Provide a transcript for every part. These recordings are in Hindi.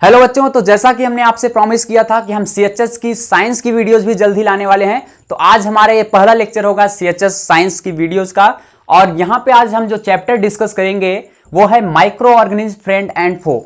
हेलो बच्चों, तो जैसा कि हमने आपसे प्रॉमिस किया था कि हम सीएचएस की साइंस की वीडियोस भी जल्द ही लाने वाले हैं। तो आज हमारा ये पहला लेक्चर होगा सीएचएस साइंस की वीडियोस का। और यहाँ पे आज हम जो चैप्टर डिस्कस करेंगे वो है माइक्रो ऑर्गेनिज्म फ्रेंड एंड फो,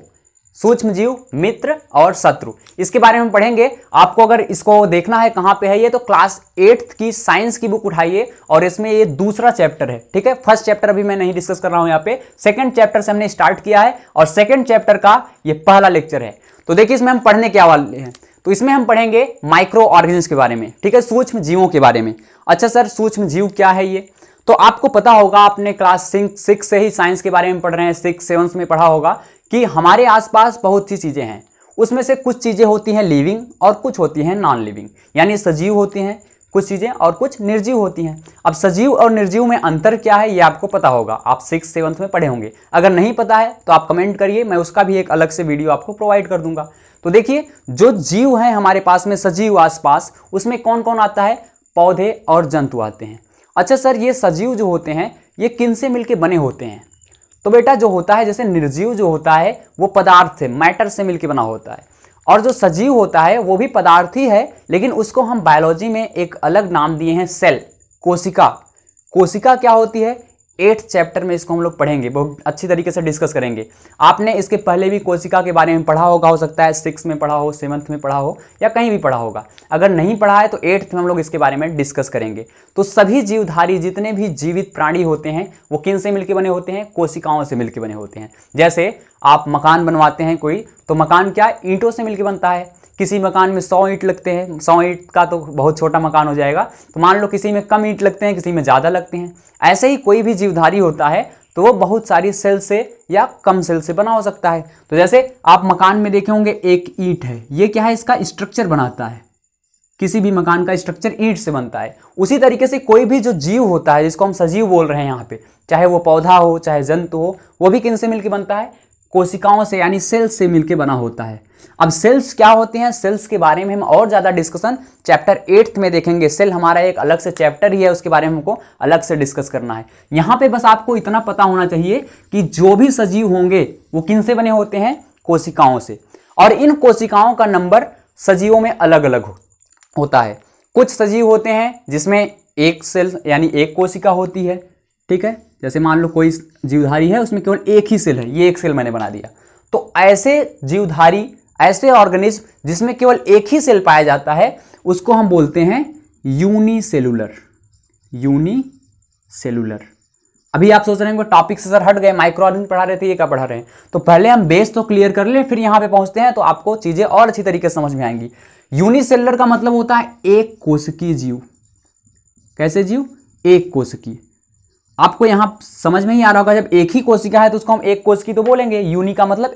सूक्ष्म जीव, मित्र और शत्रु। इसके बारे में पढ़ेंगे। आपको अगर इसको देखना है कहाँ पे है ये, तो क्लास 8th की साइंस की बुक उठाइए और इसमें ये दूसरा चैप्टर है। ठीक है, फर्स्ट चैप्टर अभी मैं नहीं डिस्कस कर रहा हूं यहाँ पे, सेकंड चैप्टर से हमने स्टार्ट किया है और सेकंड चैप्टर का ये पहला लेक्चर है। तो देखिए इसमें हम पढ़ने क्या वाले हैं। तो इसमें हम पढ़ेंगे माइक्रो ऑर्गेनिज्म के बारे में, ठीक है, सूक्ष्म जीवों के बारे में। अच्छा सर, सूक्ष्म जीव क्या है ये? तो आपको पता होगा, आपने क्लास 6 से ही साइंस के बारे में पढ़ रहे हैं, 6-7 में पढ़ा होगा कि हमारे आसपास बहुत सी चीजें हैं। उसमें से कुछ चीजें होती हैं लिविंग और कुछ होती हैं नॉन लिविंग, यानी सजीव होती हैं कुछ चीजें और कुछ निर्जीव होती हैं। अब सजीव और निर्जीव में अंतर क्या है ये आपको पता होगा, आप 6-7 में पढ़े होंगे। अगर नहीं पता है तो आप कमेंट करिए, मैं उसका भी एक अलग से वीडियो आपको प्रोवाइड कर दूंगा। तो देखिए, जो जीव है हमारे पास में सजीव आसपास, उसमें कौन कौन आता है? पौधे और जंतु आते हैं। अच्छा सर, ये सजीव जो होते हैं ये किन से मिलकर बने होते हैं? तो बेटा जो होता है, जैसे निर्जीव जो होता है वो पदार्थ से, मैटर से मिलकर बना होता है, और जो सजीव होता है वो भी पदार्थ ही है, लेकिन उसको हम बायोलॉजी में एक अलग नाम दिए हैं, सेल, कोशिका। कोशिका क्या होती है? 8th चैप्टर में इसको हम लोग पढ़ेंगे, बहुत अच्छी तरीके से डिस्कस करेंगे। आपने इसके पहले भी कोशिका के बारे में पढ़ा होगा, हो सकता है 6 में पढ़ा हो, 7th में पढ़ा हो, या कहीं भी पढ़ा होगा। अगर नहीं पढ़ा है तो 8th में हम लोग इसके बारे में डिस्कस करेंगे। तो सभी जीवधारी, जितने भी जीवित प्राणी होते हैं वो किन से मिलकर बने होते हैं? कोशिकाओं से मिलकर बने होते हैं। जैसे आप मकान बनवाते हैं कोई, तो मकान क्या ईंटों से मिलकर बनता है। किसी मकान में 100 ईंट लगते हैं, 100 ईंट का तो बहुत छोटा मकान हो जाएगा, तो मान लो किसी में कम ईंट लगते हैं, किसी में ज़्यादा लगते हैं। ऐसे ही कोई भी जीवधारी होता है तो वो बहुत सारी सेल से या कम सेल से बना हो सकता है। तो जैसे आप मकान में देखे होंगे, एक ईंट है, ये क्या है? इसका स्ट्रक्चर बनाता है। किसी भी मकान का स्ट्रक्चर ईंट से बनता है। उसी तरीके से कोई भी जो जीव होता है, जिसको हम सजीव बोल रहे हैं यहाँ पे, चाहे वो पौधा हो चाहे जंतु हो, वो भी किन से मिलकर बनता है? कोशिकाओं से, यानी सेल्स से मिलकर बना होता है। अब सेल्स क्या होते हैं, सेल्स के बारे में हम और ज्यादा डिस्कशन चैप्टर 8th में देखेंगे। सेल हमारा एक अलग से चैप्टर ही है, उसके बारे में हमको अलग से डिस्कस करना है। यहाँ पे बस आपको इतना पता होना चाहिए कि जो भी सजीव होंगे वो किन से बने होते हैं? कोशिकाओं से। और इन कोशिकाओं का नंबर सजीवों में अलग अलग होता है। कुछ सजीव होते हैं जिसमें एक सेल यानी एक कोशिका होती है, ठीक है। जैसे मान लो कोई जीवधारी है, उसमें केवल एक ही सेल है, ये एक सेल मैंने बना दिया। तो ऐसे जीवधारी, ऐसे ऑर्गेनिज्म जिसमें केवल एक ही सेल पाया जाता है, उसको हम बोलते हैं यूनिसेलुलर। यूनिसेलुलर। अभी आप सोच रहे हैं टॉपिक से सर हट गए, माइक्रो ऑर्गेनिज्म पढ़ा रहे थे, ये क्या पढ़ा रहे हैं? तो पहले हम बेस तो क्लियर कर ले, फिर यहां पे पहुंचते हैं तो आपको चीजें और अच्छी तरीके से समझ में आएंगी। यूनिसेलुलर का मतलब होता है एक कोशिकीय जीव। कैसे जीव? एक कोशिकीय। आपको यहां समझ में ही आ रहा होगा, जब एक ही कोशिका है तो उसको हम एक कोशिकी तो बोलेंगे। यूनि का मतलब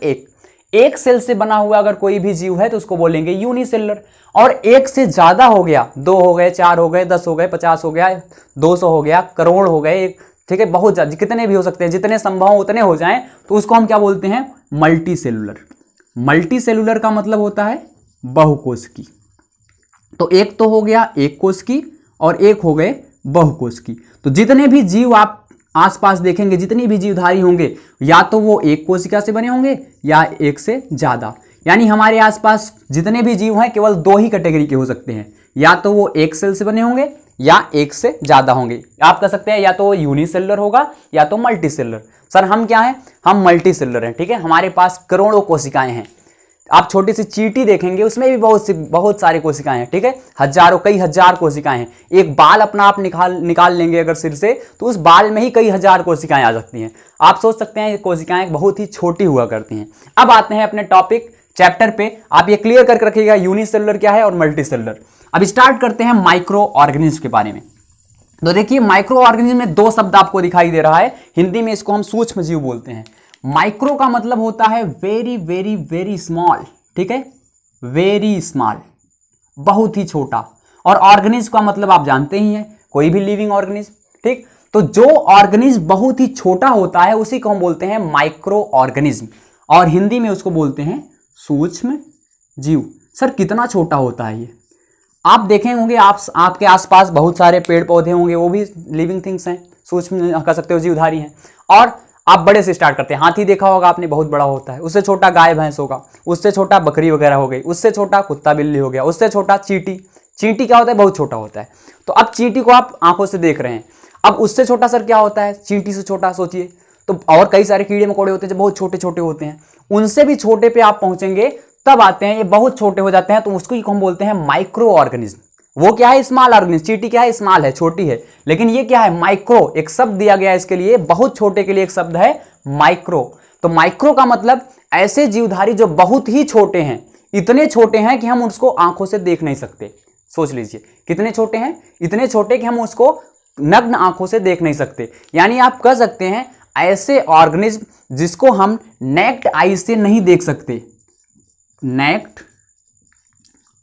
एक सेल से बना हुआ अगर कोई भी जीव है तो उसको बोलेंगे यूनिसेलुलर। और एक से ज्यादा हो गया, 2 हो गए, 4 हो गए, 10 हो गए, 50 हो गया, 200 हो गया, करोड़ हो गए, ठीक है, बहुत ज्यादा, कितने भी हो सकते हैं, जितने संभव हो उतने हो जाएं, तो उसको हम क्या बोलते हैं? Multi cellular. मल्टी सेलुलर का मतलब होता है बहुकोशिकी। तो एक तो हो गया एक कोशिकी और एक हो गए बहुकोशिकी। तो जितने भी जीव आप आसपास देखेंगे, जितनी भी जीवधारी होंगे, या तो वो एक कोशिका से बने होंगे या एक से ज्यादा। यानी हमारे आसपास जितने भी जीव हैं केवल 2 ही कैटेगरी के हो सकते हैं, या तो वो एक सेल से बने होंगे या एक से ज्यादा होंगे। आप कह सकते हैं या तो यूनिसेलुलर होगा या तो मल्टी सेलुलर। सर हम क्या हैं? हम मल्टी सेलुलर हैं, ठीक है। हमारे पास करोड़ों कोशिकाएं हैं। आप छोटी सी चींटी देखेंगे, उसमें भी बहुत सारी कोशिकाएं हैं, ठीक है, हजारों, कई हजार कोशिकाएं हैं। एक बाल अपना आप निकाल लेंगे अगर सिर से, तो उस बाल में ही कई हजार कोशिकाएं आ सकती हैं। आप सोच सकते हैं ये कोशिकाएं बहुत ही छोटी हुआ करती हैं। अब आते हैं अपने टॉपिक चैप्टर पे। आप ये क्लियर करके रखिएगा यूनिसेलुलर क्या है और मल्टी सेलुलर। अब स्टार्ट करते हैं माइक्रो ऑर्गेनिज्म के बारे में। तो देखिए, माइक्रो ऑर्गेनिज्म में 2 शब्द आपको दिखाई दे रहा है, हिंदी में इसको हम सूक्ष्म जीव बोलते हैं। माइक्रो का मतलब होता है वेरी वेरी वेरी स्मॉल, ठीक है, वेरी स्मॉल, बहुत ही छोटा। और ऑर्गेनिज्म का मतलब आप जानते ही हैं, कोई भी लिविंग ऑर्गेनिज्म, ठीक। तो जो ऑर्गेनिज्म बहुत ही छोटा होता है उसी को हम बोलते हैं माइक्रो ऑर्गेनिज्म, और हिंदी में उसको बोलते हैं सूक्ष्म जीव। सर कितना छोटा होता है ये? आप देखे होंगे, आपके आसपास बहुत सारे पेड़ पौधे होंगे, वो भी लिविंग थिंग्स हैं, सूक्ष्म कह सकते हो जीवधारी हैं। और आप बड़े से स्टार्ट करते हैं। हाथी देखा होगा आपने, बहुत बड़ा होता है, उससे छोटा गाय भैंस होगा, उससे छोटा बकरी वगैरह हो गई, उससे छोटा कुत्ता बिल्ली हो गया, उससे छोटा चींटी। चींटी क्या होता है, बहुत छोटा होता है। तो अब चींटी को आप आंखों से देख रहे हैं, अब उससे छोटा सर क्या होता है, चींटी से छोटा, सोचिए। तो और कई सारे कीड़े मकोड़े होते हैं जो बहुत छोटे छोटे होते हैं, उनसे भी छोटे पे आप पहुंचेंगे तब आते हैं, ये बहुत छोटे हो जाते हैं, तो उसको हम बोलते हैं माइक्रो ऑर्गेनिज्म। वो क्या है, स्मॉल ऑर्गेनिज्म। चींटी क्या है, स्मॉल है, छोटी है, लेकिन ये क्या है, माइक्रो। एक शब्द दिया गया है इसके लिए, बहुत छोटे के लिए एक शब्द है माइक्रो। तो माइक्रो का मतलब ऐसे जीवधारी जो बहुत ही छोटे हैं, इतने छोटे हैं कि हम उसको आंखों से देख नहीं सकते। सोच लीजिए कितने छोटे हैं, इतने छोटे कि हम उसको नग्न आंखों से देख नहीं सकते। यानी आप कह सकते हैं ऐसे ऑर्गेनिज्म जिसको हम नेक्ड आई से नहीं देख सकते, नेक्ड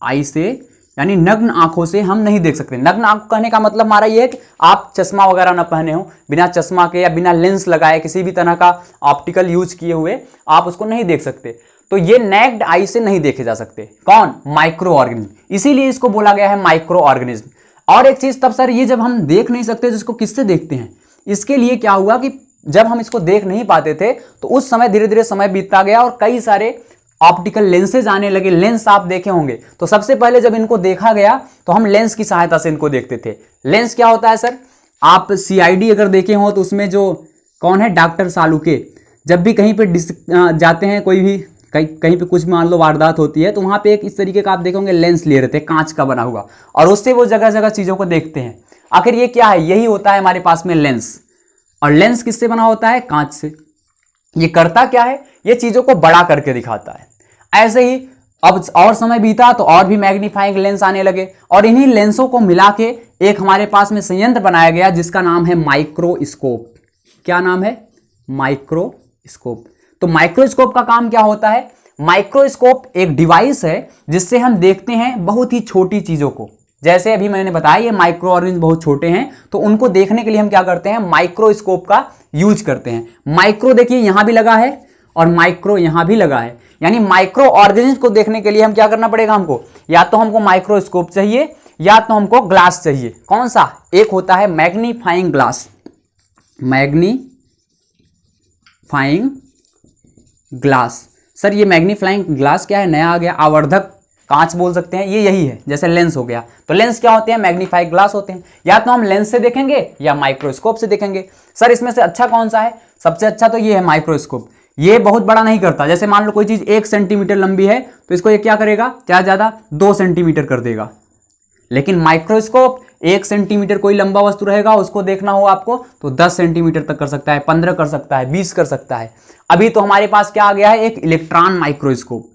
आई से यानी नग्न आंखों से हम नहीं देख सकते। नग्न आंख कहने का मतलब हमारा ये है कि आप चश्मा वगैरह ना पहने हो, बिना चश्मा के या बिना लेंस लगाए किसी भी तरह का ऑप्टिकल यूज किए हुए आप उसको नहीं देख सकते। तो ये नेक्ड आई से नहीं देखे जा सकते। कौन, माइक्रो ऑर्गेनिज्म, इसीलिए इसको बोला गया है माइक्रो ऑर्गेनिज्म। और एक चीज, तब सर ये जब हम देख नहीं सकते जिसको किससे देखते हैं, इसके लिए क्या हुआ कि जब हम इसको देख नहीं पाते थे तो उस समय धीरे धीरे समय बीतता गया और कई सारे ऑप्टिकल लेंसेज आने लगे। लेंस आप देखे होंगे, तो सबसे पहले जब इनको देखा गया तो हम लेंस की सहायता से इनको देखते थे। लेंस क्या होता है सर, आप सीआईडी अगर देखे हो तो उसमें जो कौन है, डॉक्टर सालुके, जब भी कहीं पे जाते हैं, कोई भी कहीं पे कुछ मान लो वारदात होती है, तो वहां पे एक इस तरीके का आप देखोगे लेंस लिए रहते हैं, कांच का बना हुआ, और उससे वो जगह जगह चीजों को देखते हैं। आखिर ये क्या है, यही होता है हमारे पास में लेंस। और लेंस किससे बना होता है, कांच से। ये करता क्या है, ये चीजों को बड़ा करके दिखाता है। ऐसे ही अब और समय बीता तो और भी मैग्नीफाइंग लेंस आने लगे, और इन्हीं लेंसों को मिला के एक हमारे पास में संयंत्र बनाया गया जिसका नाम है माइक्रोस्कोप। क्या नाम है, माइक्रोस्कोप। तो माइक्रोस्कोप का काम क्या होता है, माइक्रोस्कोप एक डिवाइस है जिससे हम देखते हैं बहुत ही छोटी चीजों को। जैसे अभी मैंने बताया ये माइक्रो ऑर्गेनिज्म बहुत छोटे हैं, तो उनको देखने के लिए हम क्या करते हैं, माइक्रोस्कोप का यूज करते हैं। माइक्रो देखिए यहां भी लगा है और माइक्रो यहां भी लगा है, यानी माइक्रो ऑर्गेनिज्म को देखने के लिए हम क्या करना पड़ेगा, हमको या तो हमको माइक्रोस्कोप चाहिए या तो हमको ग्लास चाहिए। कौन सा, एक होता है magnifying glass, magnifying glass. Sir ये मैग्नीफाइंग ग्लास क्या है, नया आ गया, आवर्धक कांच बोल सकते हैं, ये यही है, जैसे लेंस हो गया। तो लेंस क्या होते हैं, मैग्नीफाइंग ग्लास होते हैं। या तो हम लेंस से देखेंगे या माइक्रोस्कोप से देखेंगे। सर इसमें से अच्छा कौन सा है, सबसे अच्छा तो ये है माइक्रोस्कोप। ये बहुत बड़ा नहीं करता, जैसे मान लो कोई चीज 1 सेंटीमीटर लंबी है तो इसको ये क्या करेगा, क्या ज्यादा 2 सेंटीमीटर कर देगा। लेकिन माइक्रोस्कोप 1 सेंटीमीटर कोई लंबा वस्तु रहेगा, उसको देखना हो आपको तो 10 सेंटीमीटर तक कर सकता है, 15 कर सकता है, 20 कर सकता है। अभी तो हमारे पास क्या आ गया है, एक इलेक्ट्रॉन माइक्रोस्कोप।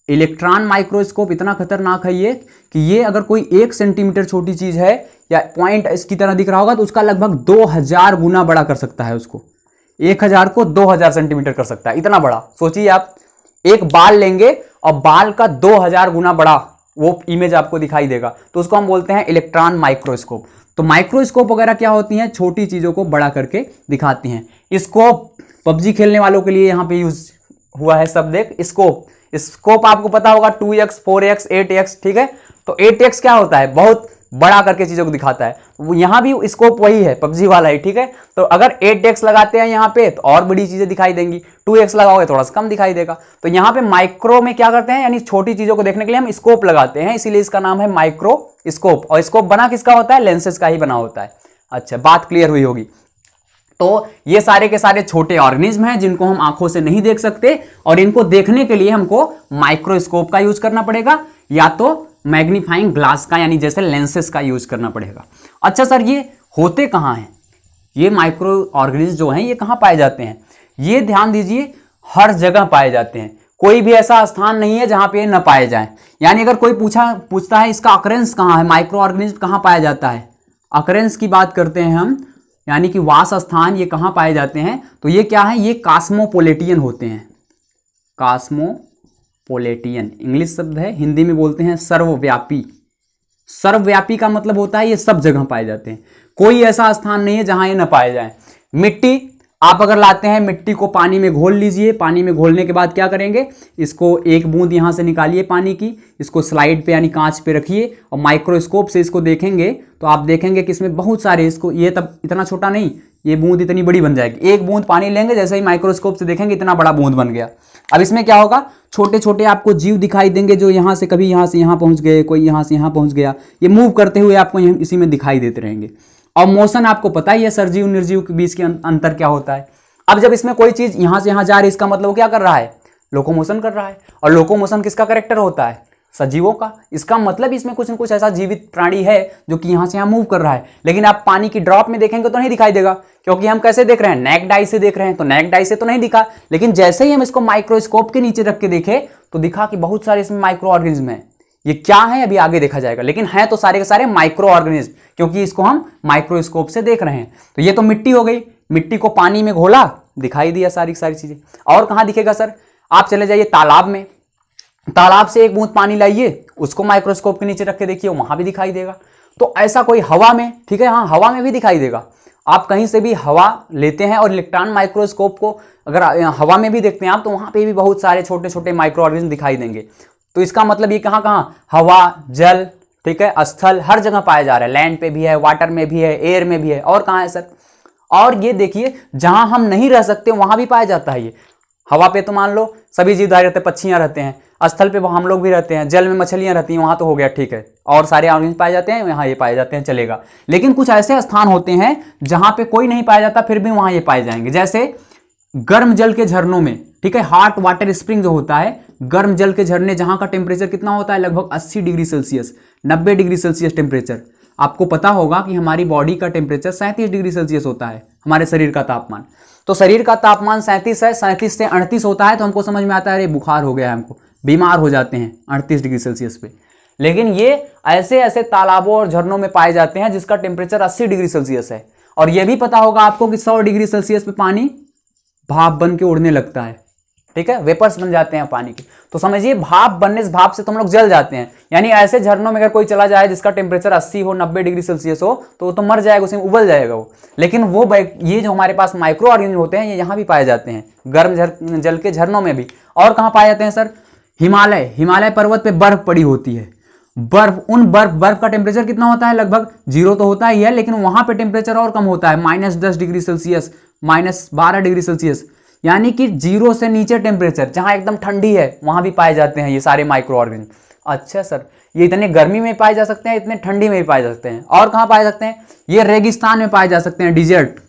इलेक्ट्रॉन माइक्रोस्कोप इतना खतरनाक है ये कि ये अगर कोई 1 सेंटीमीटर छोटी चीज है या पॉइंट इसकी तरह दिख रहा होगा तो उसका लगभग 2000 गुना बड़ा कर सकता है। उसको 1000 को 2000 सेंटीमीटर कर सकता है, इतना बड़ा। सोचिए आप एक बाल लेंगे और बाल का 2000 गुना बड़ा वो इमेज आपको दिखाई देगा, तो उसको हम बोलते हैं इलेक्ट्रॉन माइक्रोस्कोप। तो माइक्रोस्कोप वगैरह क्या होती हैं, छोटी चीजों को बड़ा करके दिखाती हैं। स्कोप पबजी खेलने वालों के लिए यहाँ पे यूज हुआ है शब्द, एक स्कोप। स्कोप आपको पता होगा 2x 4x 8x, ठीक है। तो 8x क्या होता है, बहुत बड़ा करके चीजों को दिखाता है। यहां भी स्कोप वही है, पबजी वाला ही, ठीक है। तो अगर 8x लगाते हैं यहाँ पे तो और बड़ी चीजें दिखाई देंगी, 2x लगाओगे थोड़ा सा कम दिखाई देगा। तो यहाँ पे माइक्रो में क्या करते हैं, यानी छोटी चीजों को देखने के लिए हम स्कोप लगाते हैं, इसीलिए इसका नाम है माइक्रोस्कोप। और स्कोप बना किसका होता है, लेंसेज का ही बना होता है। अच्छा, बात क्लियर हुई होगी। तो ये सारे के सारे छोटे ऑर्गेनिज्म हैं जिनको हम आंखों से नहीं देख सकते, और इनको देखने के लिए हमको माइक्रोस्कोप का यूज करना पड़ेगा या तो मैग्नीफाइंग ग्लास का, यानी जैसे लेंसेज का यूज करना पड़ेगा। अच्छा सर ये होते कहाँ हैं, ये माइक्रो ऑर्गेनिज्म जो हैं ये कहाँ पाए जाते हैं, ये ध्यान दीजिए हर जगह पाए जाते हैं। कोई भी ऐसा स्थान नहीं है जहां पे न पाए जाए। यानी अगर कोई पूछता है इसका अकरेंस कहाँ है, माइक्रो ऑर्गेनिज्म कहाँ पाया जाता है, अकरेंस की बात करते हैं हम, यानी कि वास स्थान ये कहाँ पाए जाते हैं, तो ये क्या है, ये कॉस्मोपोलिटियन होते हैं। कॉस्मोपोलिटियन इंग्लिश शब्द है, हिंदी में बोलते हैं सर्वव्यापी। सर्वव्यापी का मतलब होता है ये सब जगह पाए जाते हैं, कोई ऐसा स्थान नहीं है जहां ये न पाए जाए। मिट्टी आप अगर लाते हैं, मिट्टी को पानी में घोल लीजिए, पानी में घोलने के बाद क्या करेंगे, इसको एक बूंद यहां से निकालिए पानी की, इसको स्लाइड पे यानी कांच पे रखिए और माइक्रोस्कोप से इसको देखेंगे तो आप देखेंगे कि इसमें बहुत सारे, इसको ये तब इतना छोटा नहीं, ये बूंद इतनी बड़ी बन जाएगी। एक बूंद पानी लेंगे, जैसे ही माइक्रोस्कोप से देखेंगे इतना बड़ा बूंद बन गया। अब इसमें क्या होगा, छोटे छोटे आपको जीव दिखाई देंगे जो यहाँ से कभी यहाँ से यहाँ पहुँच गए, कोई यहाँ से यहाँ पहुँच गया, ये मूव करते हुए आपको इसी में दिखाई देते रहेंगे। और मोशन आपको पता ही है सरजीव निर्जीव के बीच के अंतर क्या होता है। अब जब इसमें कोई चीज यहाँ से यहाँ जा रही है, इसका मतलब वो क्या कर रहा है, लोकोमोशन कर रहा है। और लोकोमोशन किसका करेक्टर होता है, सजीवों का। इसका मतलब इसमें कुछ न कुछ ऐसा जीवित प्राणी है जो कि यहाँ से यहाँ मूव कर रहा है। लेकिन आप पानी की ड्रॉप में देखेंगे तो नहीं दिखाई देगा, क्योंकि हम कैसे देख रहे हैं, नेक्ड आई से देख रहे हैं, तो नेक्ड आई से तो नहीं दिखा। लेकिन जैसे ही हम इसको माइक्रोस्कोप के नीचे रख के देखे तो दिखा कि बहुत सारे इसमें माइक्रो ऑर्गेनिज्म है। ये क्या है अभी आगे देखा जाएगा, लेकिन है तो सारे के सारे माइक्रो ऑर्गेनिज्म, क्योंकि इसको हम माइक्रोस्कोप से देख रहे हैं। तो ये तो मिट्टी हो गई, मिट्टी को पानी में घोला, दिखाई दिया सारी चीजें। और कहां दिखेगा सर, आप चले जाइए तालाब में, तालाब से एक बूंद पानी लाइए, उसको माइक्रोस्कोप के नीचे रख के देखिए, वहां भी दिखाई देगा। तो ऐसा कोई हवा में, ठीक है, हाँ हवा में भी दिखाई देगा। आप कहीं से भी हवा लेते हैं और इलेक्ट्रॉन माइक्रोस्कोप को अगर हवा में भी देखते हैं आप, तो वहां पे भी बहुत सारे छोटे छोटे माइक्रो ऑर्गेनिज्म दिखाई देंगे। तो इसका मतलब ये कहाँ कहाँ, हवा, जल, ठीक है, स्थल, हर जगह पाया जा रहा है। लैंड पे भी है, वाटर में भी है, एयर में भी है। और कहाँ है सर, और ये देखिए जहां हम नहीं रह सकते वहां भी पाया जाता है। ये हवा पे तो मान लो सभी जीवधारी रहते हैं, पक्षियां रहते हैं, स्थल पे हम लोग भी रहते हैं, जल में मछलियां रहती हैं, वहां तो हो गया, ठीक है, और सारे ऑर्गेनिज्म पाए जाते हैं, यहाँ ये पाए जाते हैं, चलेगा। लेकिन कुछ ऐसे स्थान होते हैं जहां पे कोई नहीं पाया जाता, फिर भी वहां ये पाए जाएंगे। जैसे गर्म जल के झरनों में, ठीक है, हॉट वाटर स्प्रिंग जो होता है, गर्म जल के झरने, जहां का टेम्परेचर कितना होता है, लगभग 80 degree Celsius, 90 degree Celsius temperature. आपको पता होगा कि हमारी बॉडी का टेम्परेचर 37 डिग्री सेल्सियस होता है, हमारे शरीर का तापमान। तो शरीर का तापमान 37 है, 37 से 38 होता है, तो हमको समझ में आता है अरे बुखार हो गया है, हमको बीमार हो जाते हैं 38 डिग्री सेल्सियस पे। लेकिन ये ऐसे ऐसे तालाबों और झरनों में पाए जाते हैं जिसका टेम्परेचर 80 डिग्री सेल्सियस है। और यह भी पता होगा आपको कि 100 डिग्री सेल्सियस पे पानी भाप बन के उड़ने लगता है, ठीक है, वेपर्स बन जाते हैं पानी के। तो समझिए भाप बनने से, भाप से तो हम लोग जल जाते हैं। यानी ऐसे झरनों में अगर कोई चला जाए जिसका टेम्परेचर 80 हो, 90 डिग्री सेल्सियस हो, तो वो तो मर जाएगा, उसमें उबल जाएगा वो। लेकिन वो ये जो हमारे पास माइक्रो ऑर्गेनिज्म होते हैं, ये यहाँ भी पाए जाते हैं, गर्म जल के झरनों में भी। और कहाँ पाए जाते हैं सर, हिमालय, हिमालय पर्वत पे बर्फ पड़ी होती है। बर्फ का टेम्परेचर कितना होता है, लगभग 0 तो होता ही है, लेकिन वहां पे टेम्परेचर और कम होता है, -10 डिग्री सेल्सियस, -12 डिग्री सेल्सियस। यानी कि 0 से नीचे टेम्परेचर, जहां एकदम ठंडी है, वहां भी पाए जाते हैं ये सारे माइक्रो ऑर्गेनिज्म। अच्छा सर, ये इतने गर्मी में पाए जा सकते हैं, इतने ठंडी में भी पाए जा सकते हैं। और कहाँ पाए सकते हैं, ये रेगिस्तान में पाए जा सकते हैं, डिजर्ट।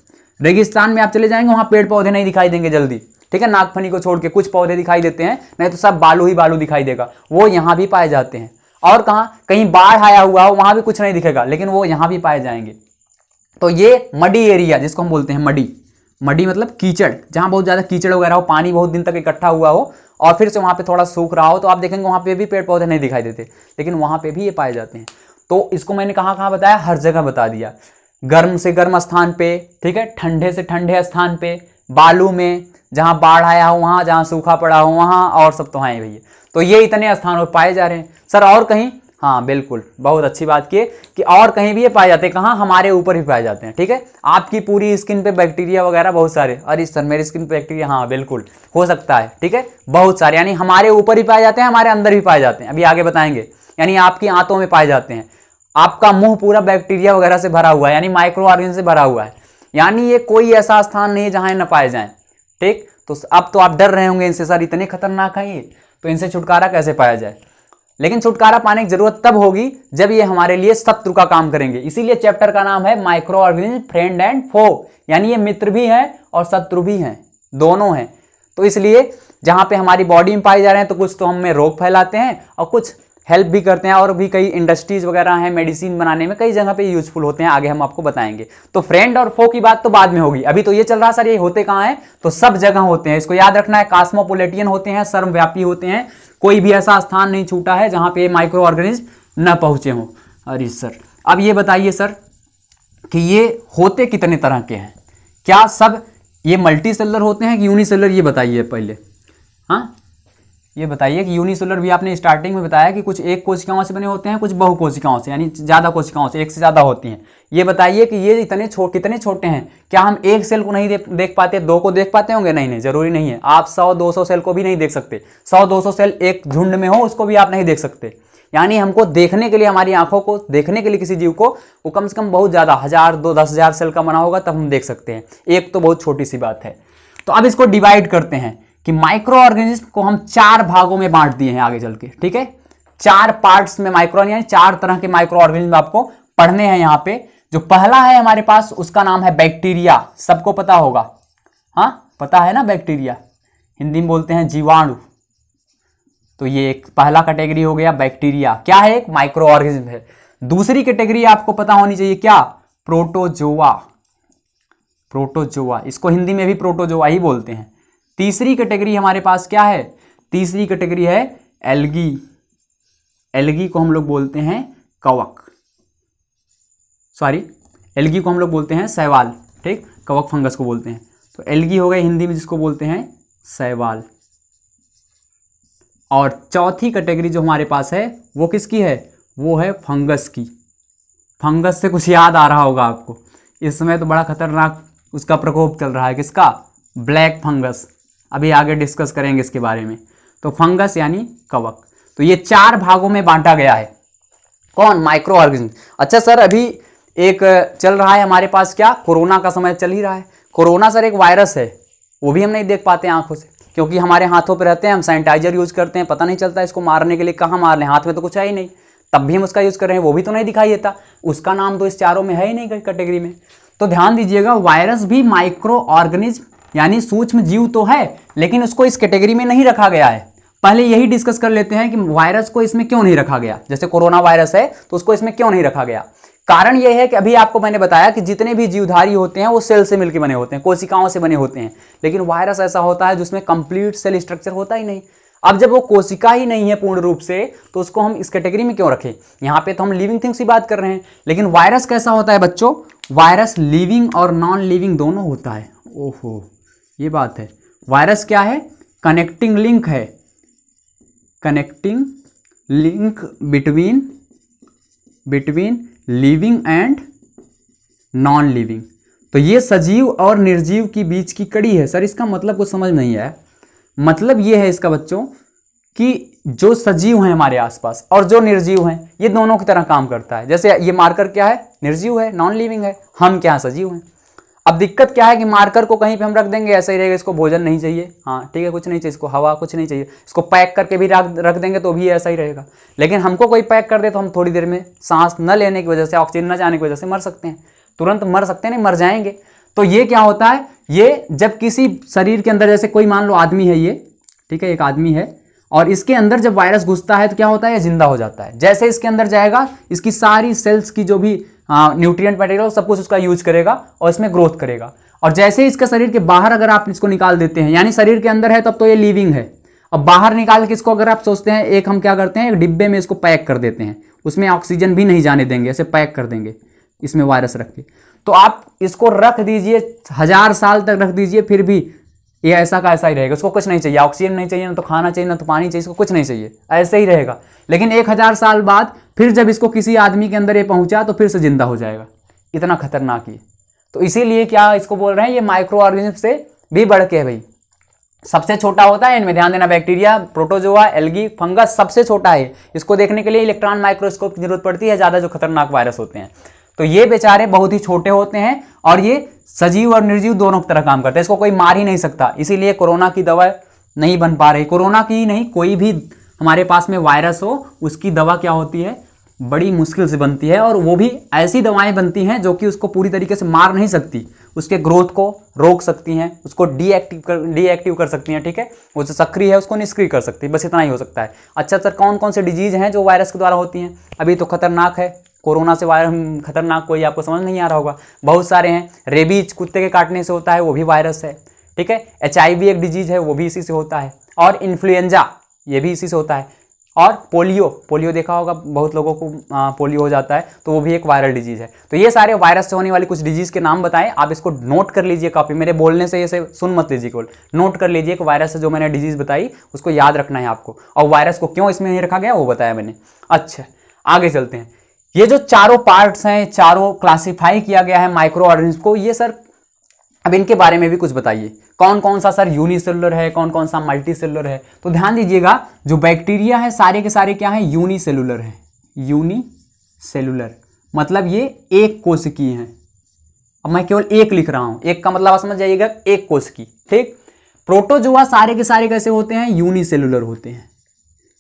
रेगिस्तान में आप चले जाएंगे, वहां पेड़ पौधे नहीं दिखाई देंगे जल्दी, ठीक है, नागफनी को छोड़ के कुछ पौधे दिखाई देते हैं, नहीं तो सब बालू ही बालू दिखाई देगा, वो यहाँ भी पाए जाते हैं। और कहाँ, कहीं बाढ़ आया हुआ हो, वहां भी कुछ नहीं दिखेगा, लेकिन वो यहाँ भी पाए जाएंगे। तो ये मडी एरिया जिसको हम बोलते हैं, मडी, मडी मतलब कीचड़, जहां बहुत ज्यादा कीचड़ वगैरह हो, पानी बहुत दिन तक इकट्ठा हुआ हो और फिर से वहां पे थोड़ा सूख रहा हो, तो आप देखेंगे वहां पे भी पेड़ पौधे नहीं दिखाई देते, लेकिन वहां पे भी ये पाए जाते हैं। तो इसको मैंने कहाँ कहाँ बताया, हर जगह बता दिया। गर्म से गर्म स्थान पे, ठीक है, ठंडे से ठंडे स्थान पे, बालू में, जहां बाढ़ आया हो वहां, जहां सूखा पड़ा हो वहां, और सब तो है भैया। तो ये इतने स्थानों पर पाए जा रहे हैं सर। और कहीं, हाँ बिल्कुल, बहुत अच्छी बात की कि और कहीं भी ये पाए जाते हैं। कहाँ, हमारे ऊपर भी पाए जाते हैं, ठीक है। आपकी पूरी स्किन पे बैक्टीरिया वगैरह बहुत सारे, अरे सर मेरी स्किन पे बैक्टीरिया, हाँ बिल्कुल हो सकता है, ठीक है, बहुत सारे, यानी हमारे ऊपर भी पाए जाते हैं, हमारे अंदर भी पाए जाते हैं, अभी आगे बताएंगे। यानी आपकी आंतों में पाए जाते हैं, आपका मुंह पूरा बैक्टीरिया वगैरह से भरा हुआ है, यानी माइक्रो ऑर्गेनिज्म से भरा हुआ है। यानी ये कोई ऐसा स्थान नहीं है जहां न पाए जाए, ठीक। तो अब तो आप डर रहे होंगे इनसे, सर इतने खतरनाक है ये, तो इनसे छुटकारा कैसे पाया जाए। लेकिन छुटकारा पाने की जरूरत तब होगी जब ये हमारे लिए शत्रु का काम करेंगे। इसीलिए चैप्टर का नाम है माइक्रो ऑर्गेनिज्म फ्रेंड एंड फो, यानी ये मित्र भी हैं और शत्रु भी हैं, दोनों हैं। तो इसलिए जहां पे हमारी बॉडी में पाए जा रहे हैं, तो कुछ तो हमें रोग फैलाते हैं और कुछ हेल्प भी करते हैं, और भी कई इंडस्ट्रीज वगैरह हैं मेडिसिन बनाने में, कई जगह पे यूजफुल होते हैं, आगे हम आपको बताएंगे। तो फ्रेंड और फो की बात तो बाद में होगी, अभी तो ये चल रहा सर ये होते कहाँ हैं, तो सब जगह होते हैं, इसको याद रखना है। कास्मोपोलिटियन होते हैं, सर्वव्यापी होते हैं, कोई भी ऐसा स्थान नहीं छूटा है जहां पे माइक्रो ऑर्गेनिज्म न पहुंचे हों। अरे सर अब ये बताइए सर कि ये होते कितने तरह के हैं, क्या सब ये मल्टी सेलुलर होते हैं कि यूनिसेलुलर, ये बताइए पहले। हाँ ये बताइए कि यूनिसेलुलर भी आपने स्टार्टिंग में बताया कि कुछ एक कोशिकाओं से बने होते हैं, कुछ बहु कोशिकाओं से, यानी ज्यादा कोशिकाओं से, एक से ज्यादा होती हैं। ये बताइए कि ये कितने छोटे हैं, क्या हम एक सेल को नहीं देख पाते, दो को देख पाते होंगे, नहीं जरूरी नहीं है। आप 100-200 सेल को भी नहीं देख सकते, 100-200 सेल एक झुंड में हो उसको भी आप नहीं देख सकते। यानी हमको देखने के लिए, हमारी आंखों को देखने के लिए किसी जीव को वो कम से कम बहुत ज्यादा 1000 2 10,000 सेल का बना होगा तब हम देख सकते हैं। एक तो बहुत छोटी सी बात है। तो अब इसको डिवाइड करते हैं कि माइक्रो ऑर्गेनिज्म को हम 4 भागों में बांट दिए हैं आगे चल के, ठीक है। 4 पार्ट्स में माइक्रो, यानी 4 तरह के माइक्रो ऑर्गेनिज्म आपको पढ़ने हैं यहाँ पे। जो पहला है हमारे पास उसका नाम है बैक्टीरिया, सबको पता होगा, हाँ पता है ना, बैक्टीरिया हिंदी में बोलते हैं जीवाणु। तो ये एक पहला कैटेगरी हो गया बैक्टीरिया, क्या है, एक माइक्रो ऑर्गेनिज्म है। दूसरी कैटेगरी आपको पता होनी चाहिए, क्या, प्रोटोजोआ। प्रोटोजोआ, इसको हिंदी में भी प्रोटोजोआ ही बोलते हैं। तीसरी कैटेगरी हमारे पास क्या है, तीसरी कैटेगरी है एल्गी। एल्गी को हम लोग बोलते हैं कवक, सॉरी एल्गी को हम लोग बोलते हैं शैवाल, ठीक, कवक फंगस को बोलते हैं। तो एल्गी हो गए हिंदी में जिसको बोलते हैं शैवाल। और चौथी कैटेगरी जो हमारे पास है वो किसकी है, वो है फंगस की। फंगस से कुछ याद आ रहा होगा आपको, इस समय तो बड़ा खतरनाक उसका प्रकोप चल रहा है, किसका, ब्लैक फंगस। अभी आगे डिस्कस करेंगे इसके बारे में। तो फंगस यानी कवक। तो ये 4 भागों में बांटा गया है, कौन, माइक्रो ऑर्गेनिज्म। अच्छा सर अभी एक चल रहा है हमारे पास, क्या, कोरोना का समय चल ही रहा है। कोरोना सर एक वायरस है, वो भी हम नहीं देख पाते आंखों से, क्योंकि हमारे हाथों पे रहते हैं, हम सैनिटाइजर यूज करते हैं, पता नहीं चलता इसको मारने के लिए कहाँ मार लें, हाथ में तो कुछ है ही नहीं, तब भी हम उसका यूज कर रहे हैं, वो भी तो नहीं दिखाई देता। उसका नाम तो इस चारों में है ही नहीं कैटेगरी में। तो ध्यान दीजिएगा, वायरस भी माइक्रो ऑर्गेनिज्म यानी सूक्ष्म जीव तो है, लेकिन उसको इस कैटेगरी में नहीं रखा गया है। पहले यही डिस्कस कर लेते हैं कि वायरस को इसमें क्यों नहीं रखा गया। जैसे कोरोना वायरस है तो उसको इसमें क्यों नहीं रखा गया। कारण यह है कि अभी आपको मैंने बताया कि जितने भी जीवधारी होते हैं वो सेल से मिलकर बने होते हैं, कोशिकाओं से बने होते हैं, लेकिन वायरस ऐसा होता है जिसमें कंप्लीट सेल स्ट्रक्चर होता ही नहीं। अब जब वो कोशिका ही नहीं है पूर्ण रूप से, तो उसको हम इस कैटेगरी में क्यों रखें। यहाँ पे तो हम लिविंग थिंग्स की बात कर रहे हैं, लेकिन वायरस कैसा होता है बच्चों, वायरस लिविंग और नॉन लिविंग दोनों होता है। ओहो, ये बात है। वायरस क्या है, कनेक्टिंग लिंक है, connecting link between living and non living. तो ये सजीव और निर्जीव की बीच की कड़ी है। सर इसका मतलब कुछ समझ नहीं आया। मतलब ये है इसका बच्चों कि जो सजीव हैं हमारे आसपास और जो निर्जीव हैं, ये दोनों की तरह काम करता है। जैसे ये मार्कर क्या है, निर्जीव है, नॉन लिविंग है, हम क्या सजीव हैं। अब दिक्कत क्या है कि मार्कर को कहीं पे हम रख देंगे ऐसा ही रहेगा, इसको भोजन नहीं चाहिए, हाँ ठीक है, कुछ नहीं चाहिए, इसको हवा कुछ नहीं चाहिए, इसको पैक करके भी रख देंगे तो भी ऐसा ही रहेगा। लेकिन हमको कोई पैक कर दे तो हम थोड़ी देर में सांस न लेने की वजह से, ऑक्सीजन न जाने की वजह से मर सकते हैं, तुरंत मर सकते हैं, नहीं मर जाएंगे। तो ये क्या होता है, ये जब किसी शरीर के अंदर, जैसे कोई मान लो आदमी है ये, ठीक है, एक आदमी है और इसके अंदर जब वायरस घुसता है तो क्या होता है, ये जिंदा हो जाता है। जैसे इसके अंदर जाएगा, इसकी सारी सेल्स की जो भी न्यूट्रिएंट मटेरियल सब कुछ उसका यूज करेगा और इसमें ग्रोथ करेगा। और जैसे इसका शरीर के बाहर अगर आप इसको निकाल देते हैं, यानी शरीर के अंदर है तब तो ये लिविंग है, अब बाहर निकाल के इसको अगर आप सोचते हैं, एक हम क्या करते हैं, एक डिब्बे में इसको पैक कर देते हैं, उसमें ऑक्सीजन भी नहीं जाने देंगे, ऐसे पैक कर देंगे इसमें वायरस रख के। तो आप इसको रख दीजिए 1000 साल तक रख दीजिए, फिर भी ये ऐसा का ऐसा ही रहेगा, उसको कुछ नहीं चाहिए, ऑक्सीजन नहीं चाहिए, ना तो खाना चाहिए, ना तो पानी चाहिए, इसको कुछ नहीं चाहिए, ऐसे ही रहेगा। लेकिन 1000 साल बाद फिर जब इसको किसी आदमी के अंदर ये पहुंचा तो फिर से जिंदा हो जाएगा। इतना खतरनाक ये। तो इसीलिए क्या इसको बोल रहे हैं, ये माइक्रो ऑर्गेनिज्म से भी बढ़ के है भाई, सबसे छोटा होता है इनमें, ध्यान देना, बैक्टीरिया, प्रोटोजोआ, एल्गी, फंगस सबसे छोटा है। इसको देखने के लिए इलेक्ट्रॉन माइक्रोस्कोप की जरूरत पड़ती है ज्यादा, जो खतरनाक वायरस होते हैं। तो ये बेचारे बहुत ही छोटे होते हैं और ये सजीव और निर्जीव दोनों की तरह काम करते हैं, इसको कोई मार ही नहीं सकता। इसीलिए कोरोना की दवा नहीं बन पा रही, कोरोना की ही नहीं, कोई भी हमारे पास में वायरस हो उसकी दवा क्या होती है, बड़ी मुश्किल से बनती है। और वो भी ऐसी दवाएं बनती हैं जो कि उसको पूरी तरीके से मार नहीं सकती, उसके ग्रोथ को रोक सकती हैं, उसको डीएक्टिव कर सकती हैं, ठीक है, वो जो सक्रिय है उसको निष्क्रिय कर सकती है, बस इतना ही हो सकता है। अच्छा सर, कौन कौन से डिजीज हैं जो वायरस के द्वारा होती हैं, अभी तो खतरनाक है कोरोना से वायरस, खतरनाक कोई आपको समझ नहीं आ रहा होगा, बहुत सारे हैं। रेबीज कुत्ते के काटने से होता है, वो भी वायरस है, ठीक है। HIV एक डिजीज है, वो भी इसी से होता है। और इन्फ्लुएंजा, ये भी इसी से होता है। और पोलियो देखा होगा, बहुत लोगों को पोलियो हो जाता है, तो वो भी एक वायरल डिजीज है। तो ये सारे वायरस से होने वाली कुछ डिजीज के नाम बताएं, आप इसको नोट कर लीजिए कॉपी, मेरे बोलने से इसे सुन मत लीजिए, केवल नोट कर लीजिए कि वायरस से जो मैंने डिजीज बताई उसको याद रखना है आपको, और वायरस को क्यों इसमें नहीं रखा गया वो बताया मैंने। अच्छा, आगे चलते हैं। ये जो चारों पार्ट्स हैं, चारों क्लासिफाई किया गया है माइक्रो ऑर्गेनिज्म को, ये सर अब इनके बारे में भी कुछ बताइए, कौन कौन सा सर यूनिसेलुलर है, कौन कौन सा मल्टीसेलुलर है। तो ध्यान दीजिएगा, जो बैक्टीरिया है सारे के सारे क्या है, यूनिसेलुलर है। यूनिसेलुलर मतलब ये एक कोशिकीय है। अब मैं केवल एक लिख रहा हूं, एक का मतलब आप समझ जाइएगा, एक कोशिकी। ठीक, प्रोटोजोआ सारे के सारे कैसे होते हैं, यूनिसेलुलर होते हैं।